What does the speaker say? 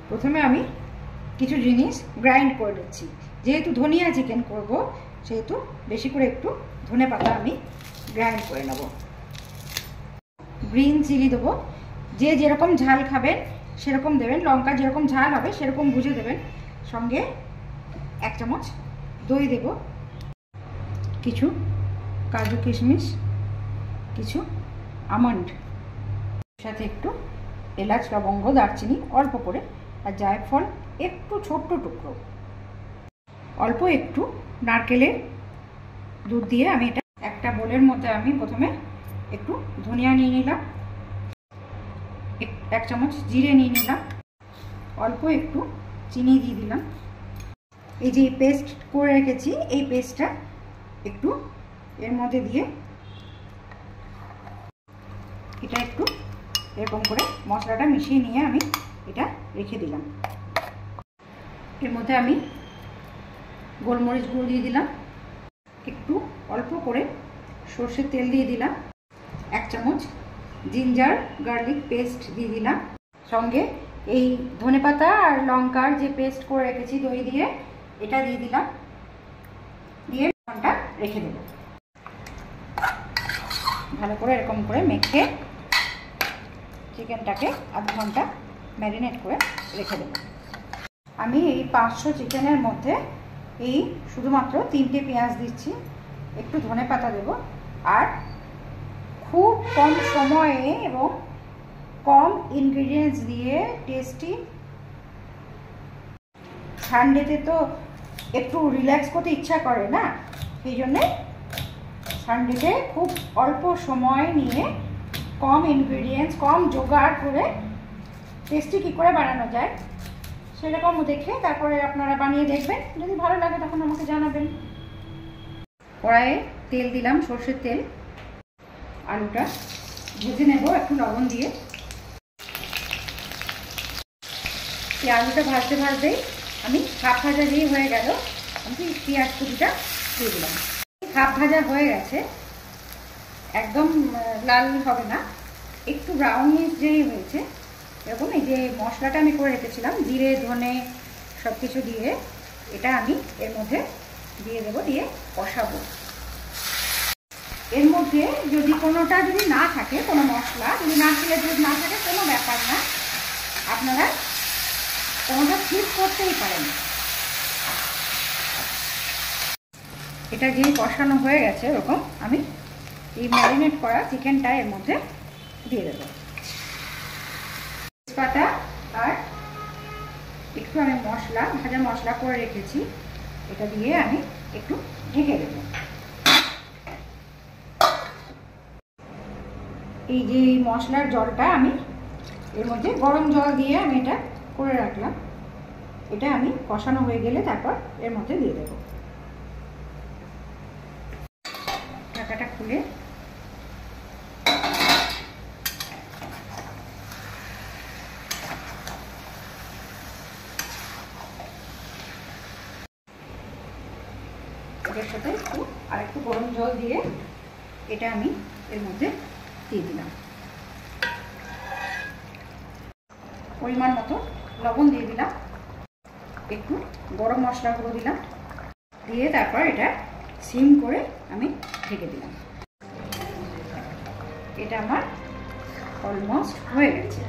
প্রথমে আমি কিছু জিনিস গ্রাইন্ড করে নিচ্ছি। যেহেতু ধনিয়া চিকেন করব সেহেতু বেশি করে একটু ধনেপাতা আমি গ্রাইন্ড করে নেব। গ্রিন চিলি দেবো, যে যেরকম ঝাল খাবেন সেরকম দেবেন, লঙ্কা যেরকম ঝাল হবে সেরকম বুঝে দেবেন। সঙ্গে 1 চামচ দই দেব, কিছু কাজু কিশমিশ, কিছু আমন্ড, সাথে একটু এলাচ, লবঙ্গ, দারচিনি অল্প করে, আর জায়ফল একটু ছোট্ট টুকরো, অল্প একটু নারকেলের দুধ দিয়ে আমি এটা একটা বোলের মধ্যে আমি প্রথমে একটু ধনিয়া নিয়ে নিলাম, 1 চামচ জিরে নিয়ে নিলাম, অল্প একটু চিনি দিয়ে দিলাম। এই যে পেস্ট করে রেখেছি এই পেস্টটা একটু এর মধ্যে দিয়ে এটা একটু এরকম করে মশলাটা মিশিয়ে নিয়ে আমি এটা রেখে দিলাম। এর মধ্যে আমি গোলমরিচ গুঁড়ো দিয়ে দিলাম, একটু অল্প করে সর্ষের তেল দিয়ে দিলাম, 1 চামচ জিঞ্জার গার্লিক পেস্ট দিয়ে দিলাম, সঙ্গে এই ধনেপাতা আর লঙ্কার যে পেস্ট করে রেখেছি দই দিয়ে এটা দিয়ে দিলাম, দিয়ে ঘন্টা রেখে দেব। ভালো করে এরকম করে মেখে চিকেনটাকে আধ ঘন্টা ম্যারিনেট করে রেখে দেব। আমি এই 500 চিকেনের মধ্যে এই শুধুমাত্র 3টে পেঁয়াজ দিচ্ছি, একটু ধনেপাতা দেব, আর খুব কম সময়ে এবং কম ইনগ্রিডিয়েন্টস দিয়ে টেস্টি। সানডেতে তো একটু রিল্যাক্স করতে ইচ্ছা করে না, সেই জন্যে সানডেতে খুব অল্প সময় নিয়ে কম ইনগ্রিডিয়েন্টস, কম জোগাড় করে টেস্টি কী করে বানানো যায় সেরকম দেখে তারপরে আপনারা বানিয়ে দেখবেন। যদি ভালো লাগে তখন আমাকে জানাবেন। কড়াইয়ে তেল দিলাম, সর্ষের তেল, আলুটা ভেজে নেব একটু লবণ দিয়ে। এই আলুটা ভাজতে ভাজতেই আমি হাফ ভাজা দিয়ে হয়ে গেল, আমি পেঁয়াজ কুচিটা দিয়ে দিলাম। হাফ ভাজা হয়ে গেছে, একদম লাল হবে না, একটু ব্রাউনিশ যেই হয়েছে এরকম। এই যে মশলাটা আমি করে রেখেছিলাম জিরে ধনে সব কিছু দিয়ে, এটা আমি এর মধ্যে দিয়ে দেবো, দিয়ে কষাবো। এর মধ্যে যদি কোনোটা যদি না থাকে, কোনো মশলা যদি নারকেলের দুধ না থাকে কোনো ব্যাপার না, আপনারা কোনোটা স্কিপ করতেই পারেন। এটা যে কষানো হয়ে গেছে এরকম, আমি এই ম্যারিনেট করা চিকেনটা এর মধ্যে দিয়ে দেবো। তেজপাতা আর একটু আমি মশলা, ভাজা মশলা করে রেখেছি, এটা দিয়ে আমি একটু ঢেকে দেব। এই যে মশলার জলটা আমি এর মধ্যে গরম জল দিয়ে আমি এটা করে রাখলাম, এটা আমি কষানো হয়ে গেলে তারপর এর মধ্যে দিয়ে দেব। ঢাকাটা খুলে এটার সাথে আরেকটু গরম জল দিয়ে এটা আমি এর মধ্যে দিয়ে দিলাম। পরিমাণ মতো লবণ দিয়ে দিলাম, একটু গরম মশলা গুঁড়ো দিলাম, দিয়ে তারপর এটা সিম করে আমি ঢেকে দিলাম। এটা আমার অলমোস্ট হয়ে গেছে।